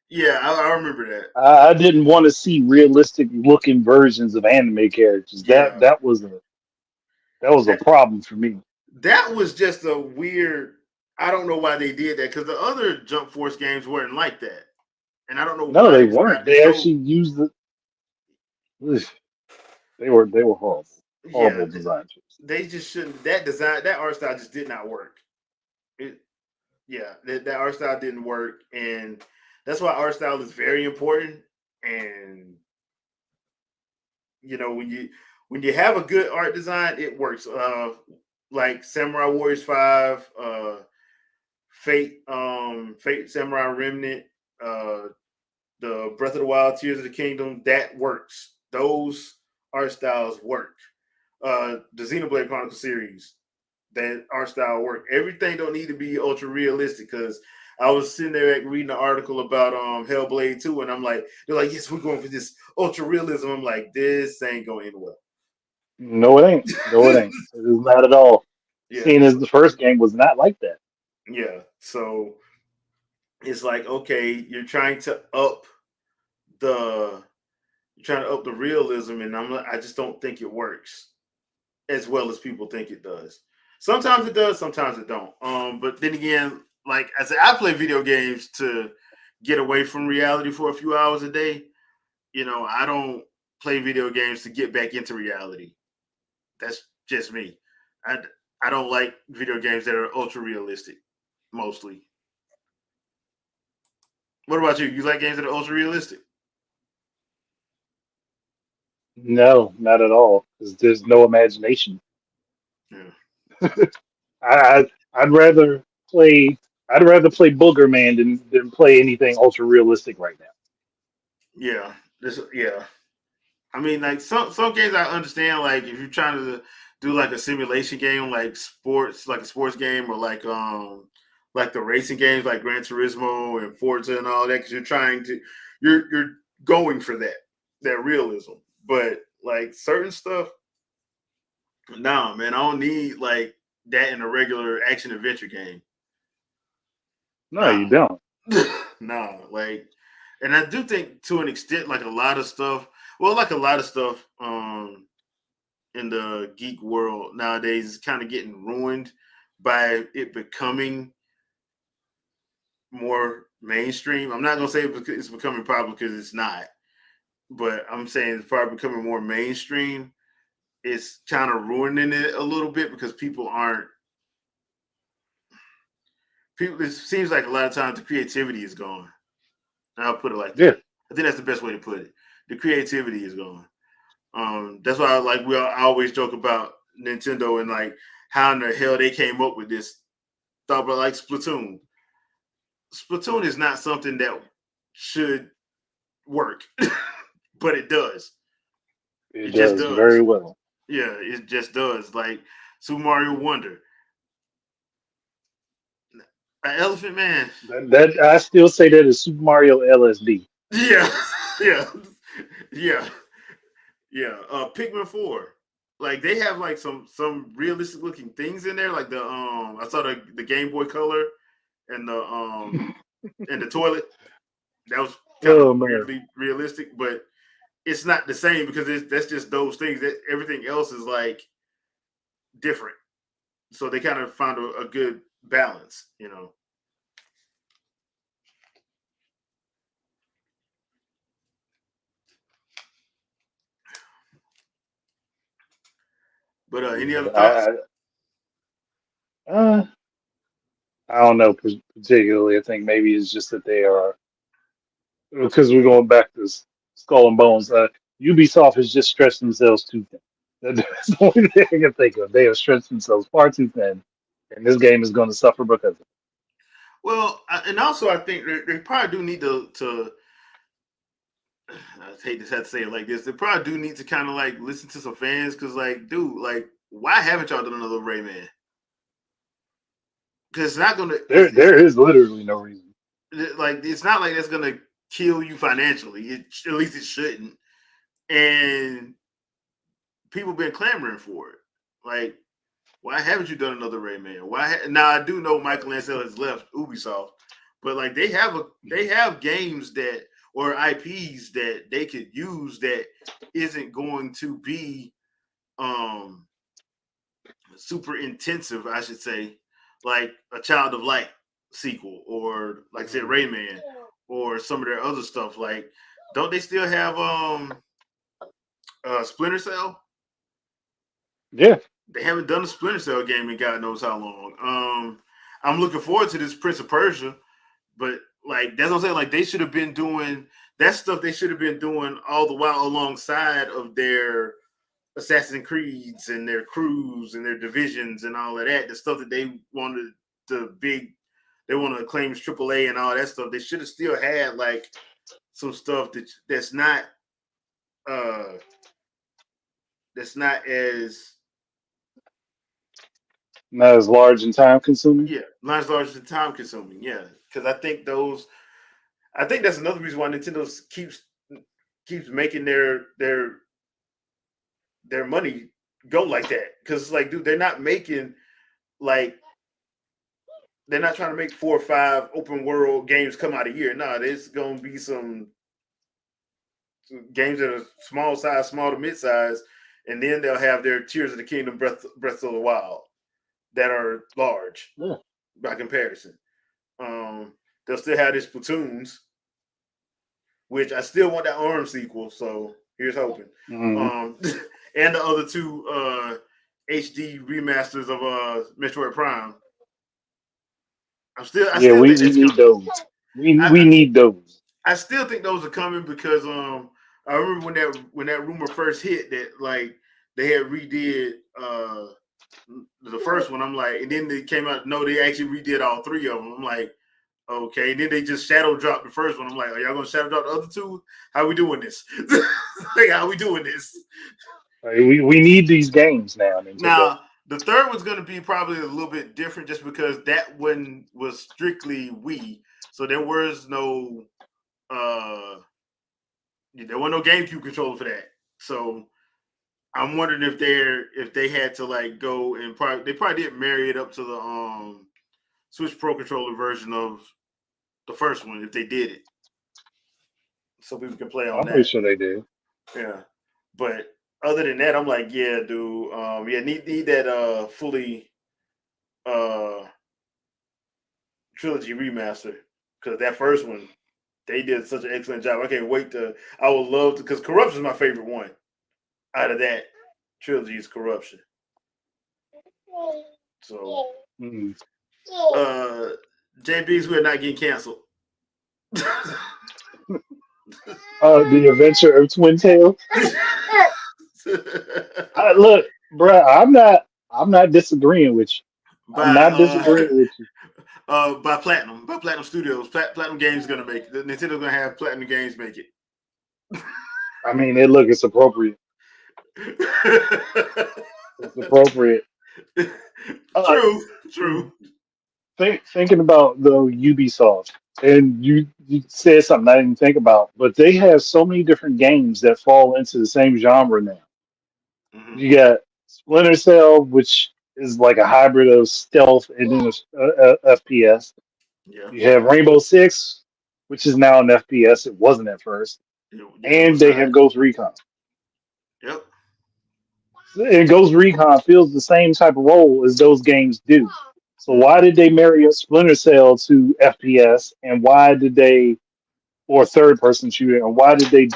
yeah, I remember that. I didn't want to see realistic looking versions of anime characters. Yeah, That was a that problem for me. that was just a weird. I don't know why they did that because the other Jump Force games weren't like that, and I don't know No, why they they weren't. decided to They go. actually used the. ugh, they were horrible, Yeah, horrible design choices. they just shouldn't. That design, that art style just did not work. It, yeah, that art style didn't work, and that's why art style is very important. And when you have a good art design, it works. Like Samurai Warriors 5, Fate Samurai Remnant, uh, the Breath of the Wild, Tears of the Kingdom, that works. Those art styles work. The Xenoblade Chronicles series, that art style work. Everything don't need to be ultra realistic because I was sitting there reading an article about Hellblade 2, and I'm like, they're like, yes, we're going for this ultra realism. I'm like, this ain't going to end well. No, it ain't. No, it ain't. It is not at all. Yeah, Seeing as so, the first game was not like that. yeah. So it's like, okay, the you're trying to up the realism, and I just don't think it works as well as people think it does. Sometimes it does, sometimes it don't. But then again, like I said, I play video games to get away from reality for a few hours a day. I don't play video games to get back into reality. That's just me. I I don't like video games that are ultra realistic. Mostly. What about you? You like games that are ultra realistic? No, not at all. Because there's no imagination. Yeah. I'd rather play. I'd rather play Booger Man than play anything ultra realistic right now. Yeah. Yeah. I mean, like some games I understand. Like if you're trying to do like a simulation game, like a sports game, or like the racing games, like Gran Turismo and Forza and all that, because you're going for that realism. But like certain stuff, nah, man, I don't need like that in a regular action adventure game. No, you Nah, don't. nah, like. And I do think to an extent, like a lot of stuff, like a lot of stuff in the geek world nowadays is kind of getting ruined by it becoming more mainstream. I'm not gonna say it's becoming popular because it's not, but I'm saying it's probably becoming more mainstream. It's kind of ruining it a little bit because people aren't people. It seems like a lot of times the creativity is gone. I'll put it like Yeah, that. I think that's the best way to put it. The creativity is gone. That's why I always joke about Nintendo and like how in the hell they came up with this. Thought about like Splatoon. Splatoon is not something that should work, but it does. it It just does very does. well. Yeah, it just does. Like Super Mario Wonder, an Elephant Man. That I still say that is Super Mario LSD. Yeah, yeah, yeah, yeah. Pikmin 4. Like they have like some realistic looking things in there. Like I saw the Game Boy Color and the toilet. That was kind of Oh man, weirdly realistic, but it's not the same because that's just those things. That everything else is like different. So they kind of found a good balance, you know. But any other yeah, thoughts? uh, I don't know particularly. I think maybe it's just that they are because we're going back to Skull and Bones. Ubisoft has just stretched themselves too thin. That's the only thing I can think of. They have stretched themselves far too thin, and this game is going to suffer because of it. Well, and also I think they probably do need to. I hate to have to say it like this. They probably do need to kind of like listen to some fans because, like, dude, like, why haven't y'all done another Rayman? Because it's not gonna. It's There is literally no reason. like it's not like that's gonna kill you financially. At least it shouldn't. And people been clamoring for it. Like, why haven't you done another Rayman? Now I do know Michael Ansel has left Ubisoft, but like they have games that or IPs that they could use that isn't going to be um super intensive, I should say, like a Child of Light sequel or like I said Mhm. Rayman or some of their other stuff. Like, don't they still have Splinter Cell? Yeah, They haven't done a Splinter Cell game in God knows how long. I'm looking forward to this Prince of Persia, but like that's what I'm saying. Like they should have been doing that stuff. They should have been doing all the while alongside of their Assassin's Creeds and their crews and their divisions and all of that. The stuff that they wanted they want to claim as AAA and all that stuff. They should have still had like some stuff uh that's not as not as large and time consuming. not as large and time consuming. Yeah, because I think that's another reason why Nintendo keeps making their money go like that. Because it's like, dude, like they're not trying to make 4 or 5 open world games come out a year. No, there's gonna be some games that are small size, small to mid size, and then they'll have their Tears of the Kingdom, Breath of the Wild that are large Yeah. by comparison. They'll still have these platoons, which I still want that ARM sequel. So here's hoping. Hmm. Um, and the other two HD remasters of Metroid Prime. I Yeah, still think we that's need coming. those. We I need those. I still think those are coming because I remember when that rumor first hit that like they had redid the first one. I'm like, and then they came out. No, they actually redid all 3 of them. I'm like, okay. And then they just shadow dropped the first one. I'm like, are y'all gonna shadow drop the other two? How we doing this? Like, how we doing this? Like, we need these games now, Nintendo. Now the third one's gonna be probably a little bit different, just because that one was strictly Wii, so there was no uh there was no GameCube controller for that. So I'm wondering if they had to like go and they probably didn't marry it up to the Switch Pro controller version of the first one if they did it. so people can play on I'm pretty that. sure they did. Yeah, but other than that, I'm like, yeah, dude, yeah, need that fully uh trilogy remaster because that first one they did such an excellent job. I can't wait to. I would love to because Corruption is my favorite one out of that trilogy is Corruption. So, Mm. uh, JB's we're not getting canceled. The Adventure of Twin Tail. Look, bruh, I'm not disagreeing with you. I'm by not disagreeing with you. By Platinum Studios. Platinum Games gonna make it. Nintendo's gonna have Platinum Games make it. I mean, it's appropriate. It's appropriate. Uh, True, true. thinking about the Ubisoft, and you said something I didn't think about, but they have so many different games that fall into the same genre now. Hmm. You got Splinter Cell, which is like a hybrid of stealth and then a FPS. Yeah, You have Rainbow Six, which is now an FPS. It wasn't at first, yeah, it and was they not. have Ghost Recon. Yep. And Ghost Recon feels the same type of role as those games do. So why Hmm. did they marry up Splinter Cell to FPS, and why did they, or third person shooter, and why did they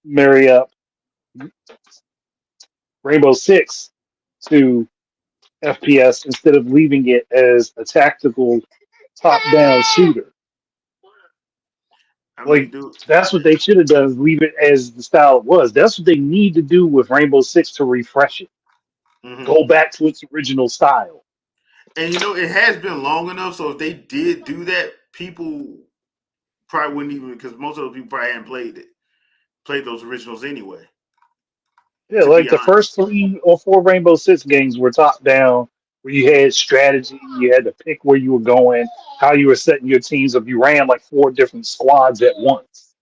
marry up Rainbow Six to FPS instead of leaving it as a tactical top down shooter? I mean, Like dude. that's what they should have done, is leave it as the style it was. That's what they need to do with Rainbow Six to refresh it. Hmm. Go back to its original style. And it has been long enough. So if they did do that, people probably wouldn't even because most of those people probably hadn't played those originals anyway. Yeah, To be like the honest. first 3 or 4 Rainbow Six games were top down, where you had strategy, you had to pick where you were going, how you were setting your teams up. You ran like 4 different squads at once.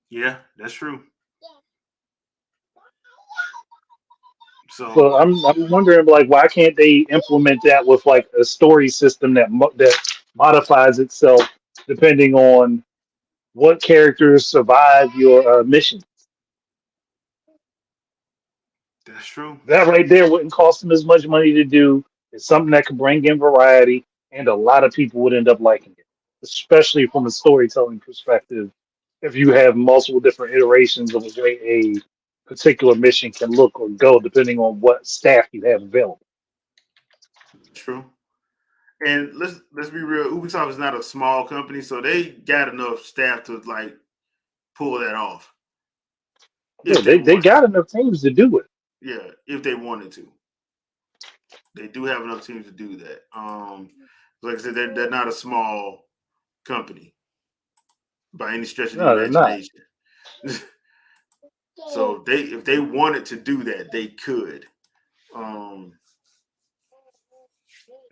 Yeah, that's true. So So I'm wondering like why can't they implement that with like a story system that modifies itself depending on what characters survive your mission. that's true. That right there wouldn't cost them as much money to do. It's something that could bring in variety, and a lot of people would end up liking it, especially from a storytelling perspective. If you have multiple different iterations of the way a particular mission can look or go, depending on what staff you have available. True. And let's be real. Ubisoft is not a small company, so they got enough staff to like pull that off Yeah, if they they wanted got to. enough teams to do it. Yeah, if they wanted to, they do have enough teams to do that. Like I said, they're not a small company by any stretch of the No, they're not. imagination. So they if they wanted to do that, they could. Um,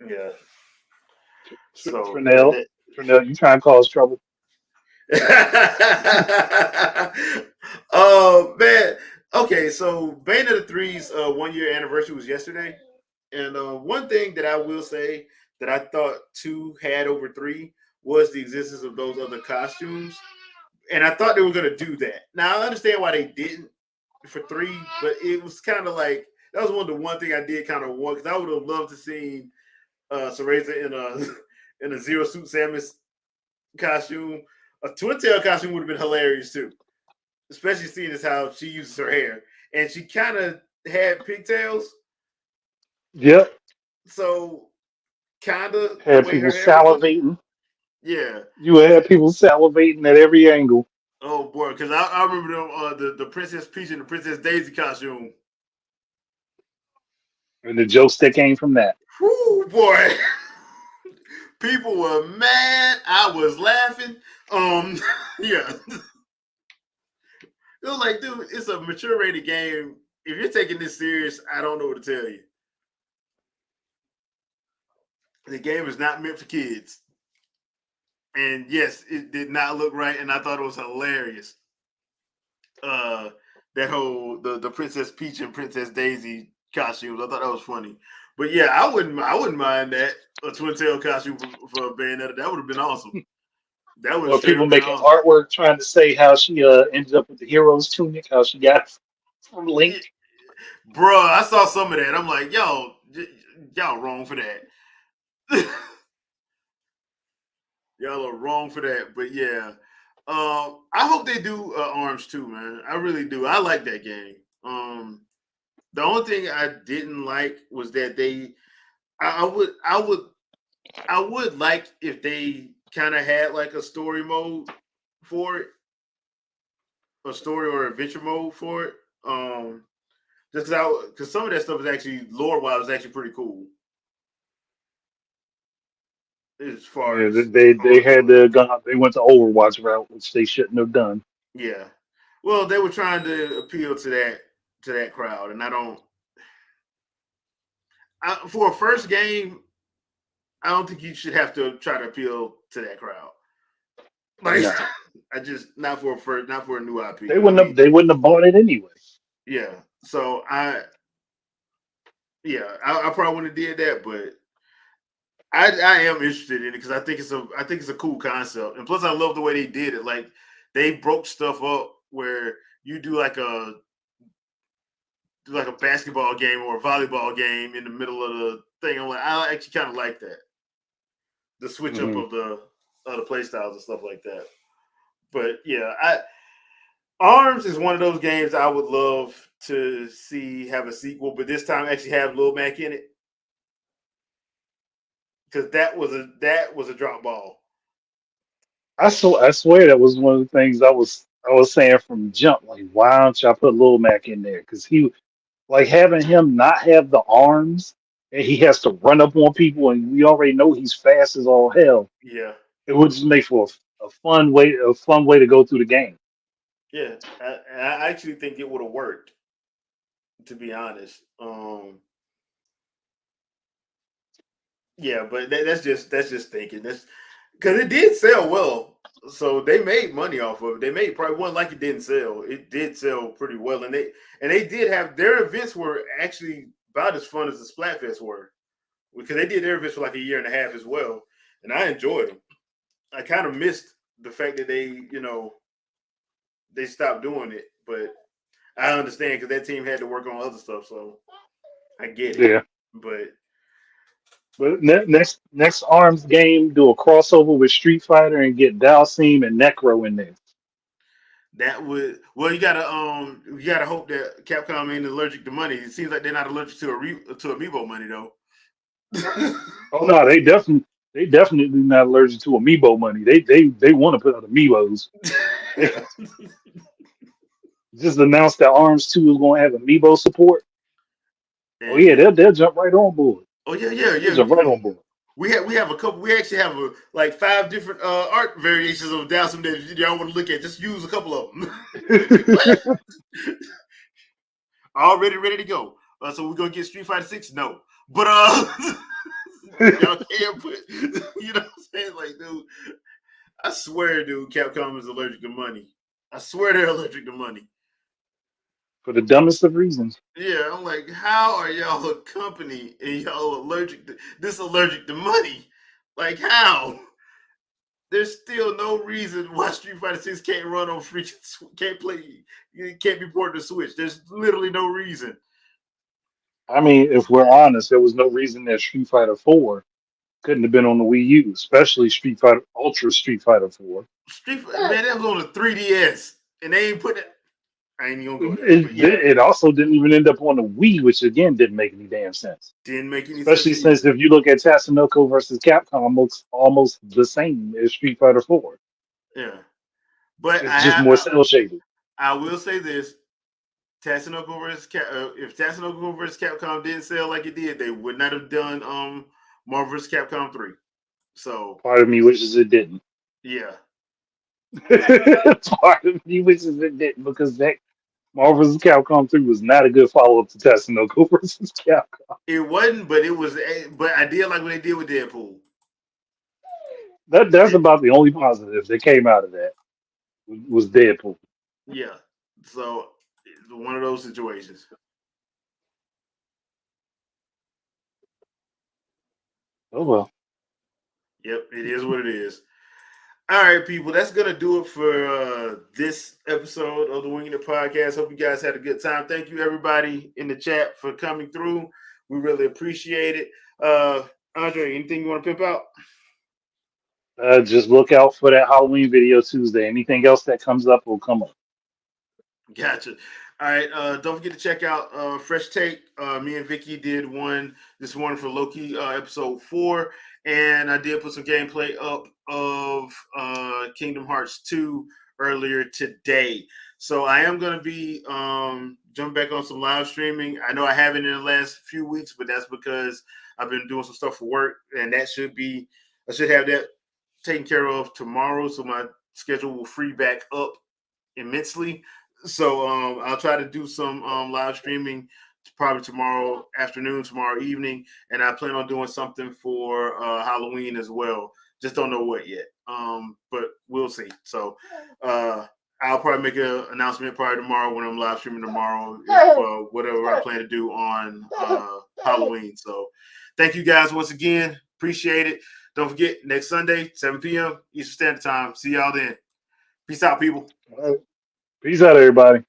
yeah. So Trinell, Trinell, you trying to cause trouble? oh man. Okay, so Bayonetta 3's 1 year anniversary was yesterday. And one thing that I will say that I thought 2 had over 3 was the existence of those other costumes. And I thought they were gonna do that. Now I understand why they didn't for 3, but it was kind of like that was one thing I did kind of want because I would have loved to see Cereza in a in a Zero Suit Samus costume. A twin tail costume would have been hilarious too, especially seeing as how she uses her hair, and she kind of had pigtails, Yep. so kind of the Had way people her hair was looking. salivating. Yeah. You had people salivating at every angle. Oh boy, because I remember them the Princess Peach and the Princess Daisy costume. And the jokes that came from that. Whoo boy, people were mad. I was laughing. Yeah, it was like, dude, it's a mature rated game. If you're taking this serious, I don't know what to tell you. The game is not meant for kids. And yes, it did not look right, and I thought it was hilarious. Uh, that whole the Princess Peach and Princess Daisy costumes, I thought that was funny. But yeah, I wouldn't mind that a twin tail costume for Bayonetta. That would have been awesome. That would Or straight people up been making awesome. artwork trying to say how she ended up with the hero's tunic, how she got it from Link. Yeah, bruh, I saw some of that. I'm like, yo, y'all wrong for that. Y'all are wrong for that. But yeah, I hope they do Arms too, man. I really do. I like that game. The only thing I didn't like was that they. I, I would. I would. I would like if they kind of had like a story mode for it, a story or adventure mode for it. Just because some of that stuff is actually lore wise actually pretty cool as far Yeah, as they arms had goes. the gun. They went the Overwatch route, which they shouldn't have done. Yeah. Well, they were trying to appeal to that crowd, and I don't. For a first game, I don't think you should have to try to appeal to that crowd. Like, No, I just not for a new they IP. I wouldn't have. mean, They wouldn't have bought it anyway. yeah. So I probably wouldn't have did that, but I am interested in it because I think it's a cool concept, and plus I love the way they did it. Like they broke stuff up where you do like a basketball game or a volleyball game in the middle of the thing. I'm like, I actually kind of like that. The switch up Hmm. of the play styles and stuff like that. But yeah, I Arms is one of those games I would love to see have a sequel, but this time actually have Lil Mac in it because that was a drop ball. I swear that was one of the things I was saying from jump. Like, why don't y'all put Lil Mac in there? Because he like having him not have the arms and he has to run up on people, and we already know he's fast as all hell. Yeah, It would just make for a fun way to go through the game. yeah. I actually think it would have worked. To be honest, yeah, but that's just thinking. That's because it did sell well, so they made money off of it. They made probably one like it didn't sell. It did sell pretty well, and they did have their events were actually about as fun as the Splatfest were because they did their events for like a year and a half as well, and I enjoyed them. I kind of missed the fact that they stopped doing it, but I understand because that team had to work on other stuff, so I get it. Yeah. But But next arms game, do a crossover with Street Fighter and get Dalsim and Necro in there. that would you gotta hope that Capcom ain't allergic to money. It seems like they're not allergic to to amiibo money though. Oh no, they definitely not allergic to amiibo money. They want to put out amiibos. They Yeah. just announced that Arms 2 is going to have amiibo support. Oh yeah, And they'll jump right on board. oh yeah, They'll jump right on board. we have a couple. We actually have like five different art variations of Dowsum that y'all want to look at. Just use a couple of them. Like, what? Already ready to go. So we're gonna get Street Fighter 6? No, but y'all can't put. You know what I'm saying? Like, dude, I swear, dude, Capcom is allergic to money. I swear they're allergic to money. For the dumbest of reasons. Yeah, I'm like, how are y'all a company and y'all allergic to money? Like how? There's still no reason why Street Fighter 6 can't run on freaking can't play it can't be ported to Switch. There's literally no reason. I mean, if we're honest, there was no reason that Street Fighter 4 couldn't have been on the Wii U, especially Street Fighter Ultra Street Fighter 4. Man, that was on the 3DS and they ain't put it. I ain't even gonna go there, but yeah, It also didn't even end up on the Wii, which again didn't make any damn sense. didn't make any sense Especially either. since if you look at Tatsunoko versus Capcom, looks almost the same as Street Fighter 4. Yeah, but It's just more cell shaded. I will say this: if Tatsunoko versus Capcom didn't sell like it did, they would not have done Marvel vs. Capcom 3. So Part of me wishes it didn't. yeah, Part of me wishes it didn't because that Marvel vs. Capcom 3 was not a good follow up to Tatsunoko versus Capcom. it wasn't, but it was. But I did like what they did with Deadpool. That's about the only positive that came out of that was Deadpool. Yeah, so it's one of those situations. Oh well. Yep, it is what it is. All right, people, that's gonna do it for this episode of the Wingin' It podcast. Hope you guys had a good time. Thank you, everybody in the chat, for coming through. We really appreciate it. Andre, anything you want to pimp out? Just look out for that Halloween video Tuesday. Anything else that comes up will come up. Gotcha. All right. Don't forget to check out Fresh Take. Me and Vicky did one this morning for Loki episode 4, and I did put some gameplay up of Kingdom Hearts 2 earlier today. So I am going to be jumping back on some live streaming. I know I haven't in the last few weeks, but that's because I've been doing some stuff for work, and I should have that taken care of tomorrow, so my schedule will free back up immensely. So I'll try to do some live streaming probably tomorrow afternoon, tomorrow evening, and I plan on doing something for Halloween as well. Just don't know what yet, but we'll see. So I'll probably make an announcement probably tomorrow when I'm live streaming tomorrow, if, whatever I plan to do on Halloween. So thank you guys once again. Appreciate it. Don't forget, next Sunday, 7 p.m. Eastern Standard Time. See y'all then. Peace out, people. All right. Peace out, everybody.